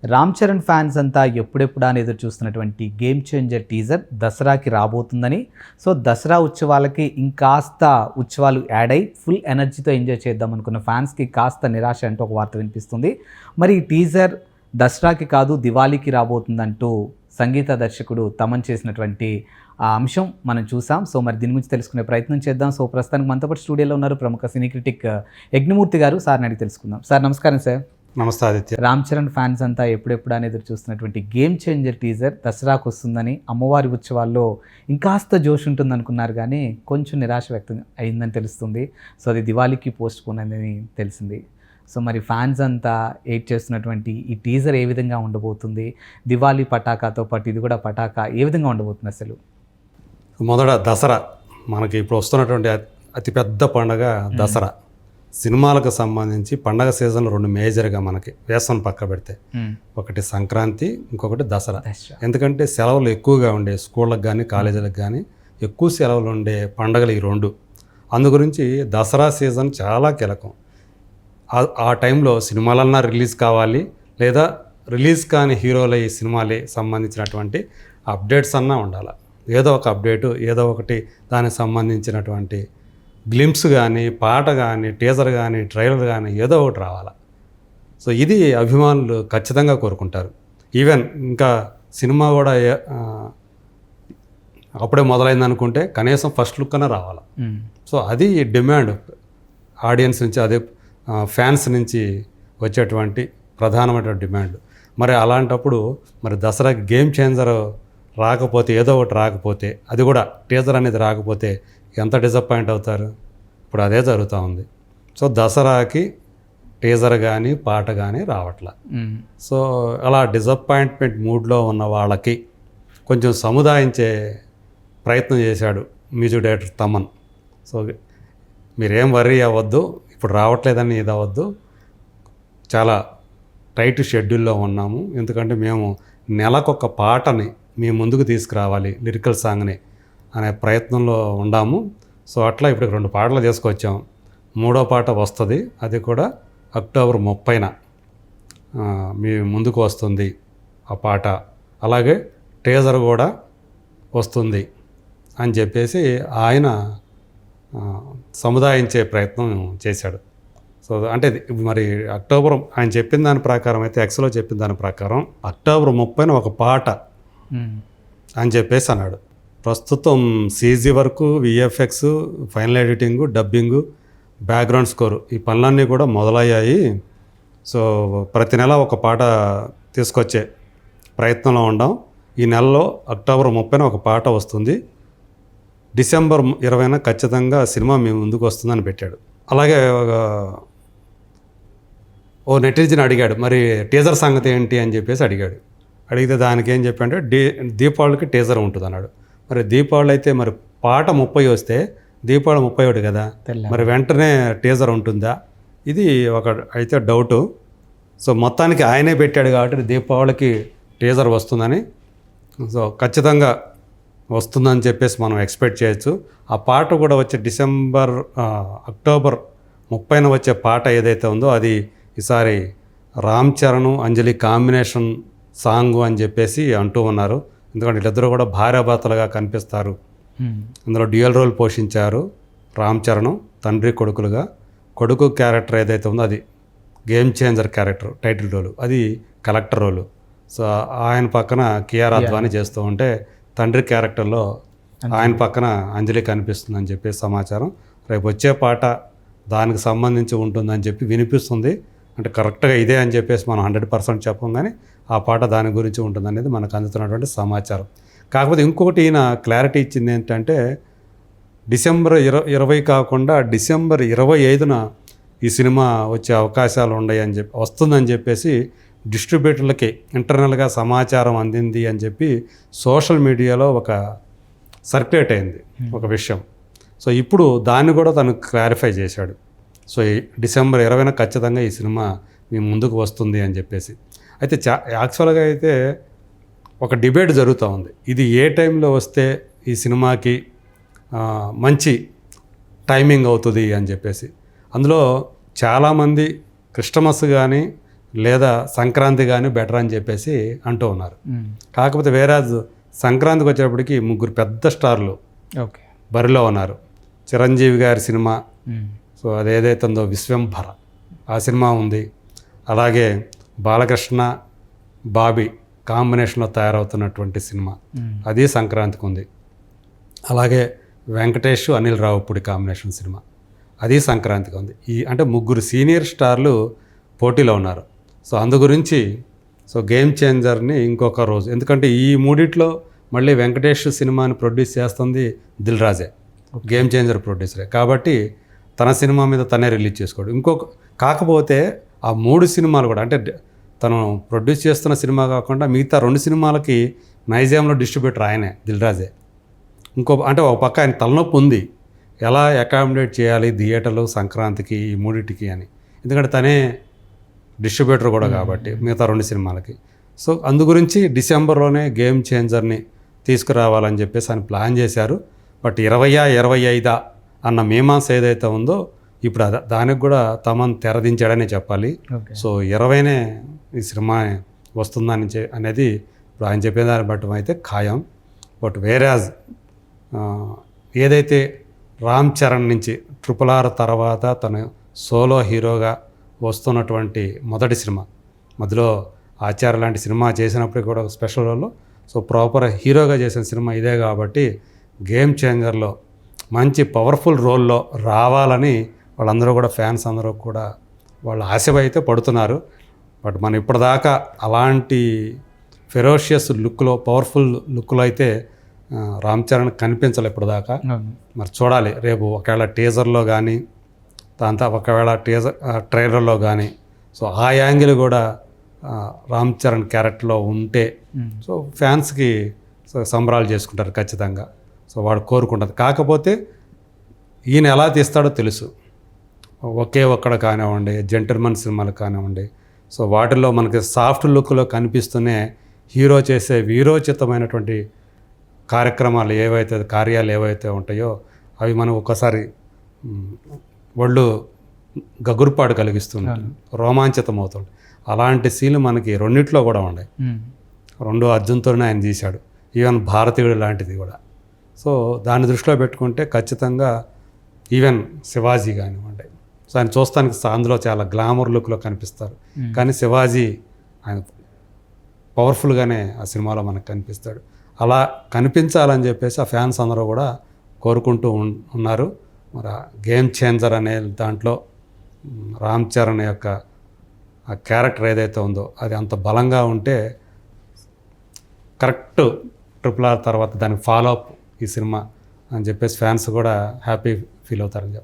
Ram Charan fans అంతా ఎప్పుడెప్పుడా అని ఎదురు చూస్తున్నటువంటి గేమ్ చేంజర్ టీజర్ దసరాకి రాబోతుందని, సో దసరా ఉత్సవాలకి ఇంకాస్త ఉత్సవాలు యాడ్ అయ్యి ఫుల్ ఎనర్జీతో ఎంజాయ్ చేద్దాం అనుకున్న ఫ్యాన్స్కి కాస్త నిరాశ అంటూ ఒక వార్త వినిపిస్తుంది. మరి ఈ టీజర్ దసరాకి కాదు దివాళీకి రాబోతుందంటూ సంగీత దర్శకుడు తమన్ చేసినటువంటి ఆ అంశం మనం చూసాం. సో మరి దీని గురించి తెలుసుకునే ప్రయత్నం చేద్దాం. సో ప్రస్తుతానికి మనతో పాటు స్టూడియోలో ఉన్నారు ప్రముఖ సినీ క్రిటిక్ యజ్ఞమూర్తి గారు. సార్ని అడిగి తెలుసుకుందాం. సార్ నమస్కారం. సార్ నమస్తే ఆదిత్య. రామ్ చరణ్ ఫ్యాన్స్ అంతా ఎప్పుడెప్పుడు అని ఎదురు చూస్తున్నటువంటి గేమ్ చేంజర్ టీజర్ దసరాకు వస్తుందని, అమ్మవారి ఉత్సవాల్లో ఇంకాస్త జోష్ ఉంటుంది అనుకున్నారు కానీ కొంచెం నిరాశ వ్యక్తం అయిందని తెలుస్తుంది. సో అది దివాళీకి పోస్ట్ పోన్ అని తెలిసింది. సో మరి ఫ్యాన్స్ అంతా ఎయిట్ చేస్తున్నటువంటి ఈ టీజర్ ఏ విధంగా ఉండబోతుంది? దివాళీ పటాకాతో పాటు ఇది కూడా పటాకా ఏ విధంగా ఉండబోతుంది? అసలు మొదట దసరా మనకి ఇప్పుడు వస్తున్నటువంటి అతిపెద్ద పండుగ దసరా. సినిమాలకు సంబంధించి పండగ సీజన్లో రెండు మేజర్గా మనకి వేసవని పక్క పెడితే, ఒకటి సంక్రాంతి, ఇంకొకటి దసరా. ఎందుకంటే సెలవులు ఎక్కువగా ఉండే స్కూళ్ళకి కానీ కాలేజీలకు కానీ ఎక్కువ సెలవులు ఉండే పండగలు ఈ రెండు. అందు గురించి దసరా సీజన్ చాలా కీలకం. ఆ టైంలో సినిమాలన్నా రిలీజ్ కావాలి, లేదా రిలీజ్ కాని హీరోల ఈ సినిమాలే సంబంధించినటువంటి అప్డేట్స్ అన్నా ఉండాలి. ఏదో ఒక అప్డేటు, ఏదో ఒకటి దానికి సంబంధించినటువంటి గ్లింప్స్ కానీ, పాట కానీ, టీజర్ కానీ, ట్రైలర్ కానీ ఏదో ఒకటి రావాలి. సో ఇది అభిమానులు ఖచ్చితంగా కోరుకుంటారు. ఈవెన్ ఇంకా సినిమా కూడా అప్పుడే మొదలైంది అనుకుంటే కనీసం ఫస్ట్ లుక్ అన్నా రావాలి. సో అది డిమాండ్ ఆడియన్స్ నుంచి, అదే ఫ్యాన్స్ నుంచి వచ్చేటువంటి ప్రధానమైన డిమాండ్. మరి అలాంటప్పుడు మరి దసరాకి గేమ్ చేంజర్ రాకపోతే, ఏదో ఒకటి రాకపోతే, అది కూడా టీజర్ అనేది రాకపోతే ఎంత డిసప్పాయింట్ అవుతారు? ఇప్పుడు అదే జరుగుతూ ఉంది. సో దసరాకి టీజర్ కానీ పాట కానీ రావట్లా. సో అలా డిసప్పాయింట్మెంట్ మూడ్లో ఉన్న వాళ్ళకి కొంచెం సముదాయించే ప్రయత్నం చేశాడు మ్యూజిక్ డైరెక్టర్ తమన్. సో మీరేం వర్రీ అవ్వద్దు, ఇప్పుడు రావట్లేదని ఇది అవ్వద్దు, చాలా టైట్ షెడ్యూల్లో ఉన్నాము, ఎందుకంటే మేము నెలకొక పాటని మీ ముందుకు తీసుకురావాలి, లిరికల్ సాంగ్ని అనే ప్రయత్నంలో ఉన్నాము. సో అట్లా ఇప్పుడు 2 పాటలు తీసుకొచ్చాం. 3వ పాట వస్తుంది, అది కూడా అక్టోబర్ 30న మీ ముందుకు వస్తుంది ఆ పాట. అలాగే టీజర్ కూడా వస్తుంది అని చెప్పేసి ఆయన సముదాయించే ప్రయత్నం చేశాడు. సో అంటే మరి అక్టోబర్ ఆయన చెప్పిన దాని ప్రకారం అయితే, ఎక్స్లో చెప్పిన దాని ప్రకారం అక్టోబర్ 30న ఒక పాట అని చెప్పేసి అన్నాడు. ప్రస్తుతం సీజీ వరకు, VFX, final editing, dubbing, background score ఈ పనులన్నీ కూడా మొదలయ్యాయి. సో ప్రతి నెల ఒక పాట తీసుకొచ్చే ప్రయత్నంలో ఉన్నాం. ఈ నెలలో అక్టోబర్ 30న ఒక పాట వస్తుంది, డిసెంబర్ 20న ఖచ్చితంగా సినిమా మీ ముందుకు వస్తుందని పెట్టాడు. అలాగే ఓ నెటిజన్ అడిగాడు, మరి టీజర్ సంగతి ఏంటి అని చెప్పేసి అడిగాడు. అడిగితే దానికి ఏం చెప్పంటే దీపావళికి టీజర్ ఉంటుంది అన్నాడు. మరి దీపావళి అయితే మరి పాట 30 వస్తే దీపావళి 31 కదా, మరి వెంటనే టీజర్ ఉంటుందా? ఇది ఒక అయితే డౌటు. సో మొత్తానికి ఆయనే పెట్టాడు కాబట్టి దీపావళికి టీజర్ వస్తుందని, సో ఖచ్చితంగా వస్తుందని చెప్పేసి మనం ఎక్స్పెక్ట్ చేయొచ్చు. ఆ పాట కూడా వచ్చే అక్టోబర్ 30న వచ్చే పాట ఏదైతే ఉందో అది ఈసారి రామ్ చరణ్, అంజలి కాంబినేషన్ సాంగ్ అని చెప్పేసి అంటూ ఉన్నారు. ఎందుకంటే వీళ్ళిద్దరూ కూడా భార్యాభర్తలుగా కనిపిస్తారు. ఇందులో డ్యూయల్ రోల్ పోషించారు రామ్ చరణ్, తండ్రి కొడుకులుగా. కొడుకు క్యారెక్టర్ ఏదైతే ఉందో అది గేమ్ చేంజర్ క్యారెక్టర్, టైటిల్ రోలు, అది కలెక్టర్ రోలు. సో ఆయన పక్కన కియారా అద్వానీ చేస్తూ ఉంటే, తండ్రి క్యారెక్టర్లో ఆయన పక్కన అంజలి కనిపిస్తుందని చెప్పేసి సమాచారం. రేపు వచ్చే పాట దానికి సంబంధించి ఉంటుందని చెప్పి వినిపిస్తుంది. అంటే కరెక్ట్గా ఇదే అని చెప్పేసి మనం 100% చెప్పం, కానీ ఆ పాట దాని గురించి ఉంటుందనేది మనకు అందుతున్నటువంటి సమాచారం. కాకపోతే ఇంకొకటి ఈయన క్లారిటీ ఇచ్చింది ఏంటంటే, డిసెంబర్ 20 కాకుండా డిసెంబర్ 25న ఈ సినిమా వచ్చే అవకాశాలు ఉన్నాయని వస్తుందని చెప్పేసి డిస్ట్రిబ్యూటర్లకి ఇంటర్నల్గా సమాచారం అందింది అని చెప్పి సోషల్ మీడియాలో ఒక సర్క్యులేట్ అయింది ఒక విషయం. సో ఇప్పుడు దాన్ని కూడా తను క్లారిఫై చేశాడు. సో డిసెంబర్ 20న ఖచ్చితంగా ఈ సినిమా మీ ముందుకు వస్తుంది అని చెప్పేసి. అయితే యాక్చువల్గా అయితే ఒక డిబేట్ జరుగుతూ ఉంది, ఇది ఏ టైంలో వస్తే ఈ సినిమాకి మంచి టైమింగ్ అవుతుంది అని చెప్పేసి. అందులో చాలామంది క్రిస్టమస్ కానీ లేదా సంక్రాంతి కానీ బెటర్ అని చెప్పేసి అంటూ ఉన్నారు. కాకపోతే వేరే సంక్రాంతికి వచ్చేటప్పటికి ముగ్గురు పెద్ద స్టార్లు ఓకే. బరిలో ఉన్నారు. చిరంజీవి గారి సినిమా, సో అదేదైతే ఉందో విశ్వంభర, ఆ సినిమా ఉంది. అలాగే బాలకృష్ణ బాబీ కాంబినేషన్లో తయారవుతున్నటువంటి సినిమా, అది సంక్రాంతికి ఉంది. అలాగే వెంకటేష్ అనిల్ రావుపూడి కాంబినేషన్ సినిమా, అది సంక్రాంతికి ఉంది. అంటే ముగ్గురు సీనియర్ స్టార్లు పోటీలో ఉన్నారు. సో అందు గురించి సో గేమ్ చేంజర్ని ఇంకొక రోజు, ఎందుకంటే ఈ మూడిట్లో మళ్ళీ వెంకటేష్ సినిమాని ప్రొడ్యూస్ చేస్తుంది దిల్ రాజే, గేమ్ చేంజర్ ప్రొడ్యూసరే. కాబట్టి తన సినిమా మీద తనే రిలీజ్ చేసుకోడు. కాకపోతే ఆ 3 సినిమాలు కూడా, అంటే తను ప్రొడ్యూస్ చేస్తున్న సినిమా కాకుండా మిగతా 2 సినిమాలకి నైజాంలో డిస్ట్రిబ్యూటర్ ఆయనే, దిల్ రాజే. అంటే ఒక పక్క ఆయన తలనొప్పి ఉంది, ఎలా అకామిడేట్ చేయాలి థియేటర్లు సంక్రాంతికి ఈ మూడింటికి అని. ఎందుకంటే తనే డిస్ట్రిబ్యూటర్ కూడా కాబట్టి మిగతా 2 సినిమాలకి. సో అందు గురించి డిసెంబర్లోనే గేమ్ చేంజర్ని తీసుకురావాలని చెప్పేసి ఆయన ప్లాన్ చేశారు. బట్ 20-25 అన్న మీమాంస ఏదైతే ఉందో ఇప్పుడు దానికి కూడా తమన్ తెరదించాడనే చెప్పాలి. సో 20నే ఈ సినిమా వస్తుందని అనేది ఇప్పుడు ఆయన చెప్పే దాన్ని బట్టి అయితే ఖాయం. బట్ వేరేజ్ ఏదైతే రామ్ చరణ్ నుంచి RRR తర్వాత తను సోలో హీరోగా వస్తున్నటువంటి మొదటి సినిమా, మధ్యలో ఆచార్య లాంటి సినిమా చేసినప్పటికీ కూడా స్పెషల్ రోల్లో, సో ప్రాపర్ హీరోగా చేసిన సినిమా ఇదే కాబట్టి గేమ్ చేంజర్లో మంచి పవర్ఫుల్ రోల్లో రావాలని వాళ్ళందరూ కూడా, ఫ్యాన్స్ అందరూ కూడా వాళ్ళు ఆశపైతే పడుతున్నారు. బట్ మనం ఇప్పటిదాకా అలాంటి ఫెరోషియస్ లుక్లో, పవర్ఫుల్ లుక్లో అయితే రామ్ చరణ్ కనిపించలే ఇప్పటిదాకా. మరి చూడాలి రేపు ఒకవేళ టీజర్లో కానీ, దాంతో ఒకవేళ ట్రైలర్లో కానీ, సో ఆ యాంగిల్ కూడా రామ్ చరణ్ క్యారెక్టర్లో ఉంటే సో ఫ్యాన్స్కి సంబరాలు చేసుకుంటారు ఖచ్చితంగా. సో వాడు కోరుకుంటుంది. కాకపోతే ఈయన ఎలా తీస్తాడో తెలుసు. ఒకే ఒక్కడ కానివ్వండి, జెంటిల్మన్ సినిమాలు కానివ్వండి, సో వాటిల్లో మనకి సాఫ్ట్ లుక్లో కనిపిస్తూనే హీరో చేసే వీరోచితమైనటువంటి కార్యాలు ఏవైతే ఉంటాయో అవి మనం ఒక్కసారి ఒళ్ళు గగురుపాటు కలిగిస్తుంది, రోమాంచితం అవుతుంది. అలాంటి సీన్లు మనకి 2 కూడా ఉన్నాయి. 2 అర్జున్తోనే ఆయన తీశాడు, ఈవెన్ భారతీయుడు లాంటిది కూడా. సో దాన్ని దృష్టిలో పెట్టుకుంటే ఖచ్చితంగా ఈవెన్ శివాజీ కానివ్వండి, సో ఆయన చూస్తానికి అందులో చాలా గ్లామర్ లుక్లో కనిపిస్తారు. కానీ శివాజీ ఆయన పవర్ఫుల్గానే ఆ సినిమాలో మనకు కనిపిస్తాడు. అలా కనిపించాలని చెప్పేసి ఆ ఫ్యాన్స్ అందరూ కూడా కోరుకుంటూ ఉన్నారు. మరి గేమ్ చేంజర్ అనే దాంట్లో రామ్ చరణ్ యొక్క ఆ క్యారెక్టర్ ఏదైతే ఉందో అది అంత బలంగా ఉంటే కరెక్ట్ RRR తర్వాత దానికి ఫాలో అప్ ఈ సినిమా అని చెప్పేసి ఫ్యాన్స్ కూడా హ్యాపీ ఫీల్ అవుతారని చెప్పాలి.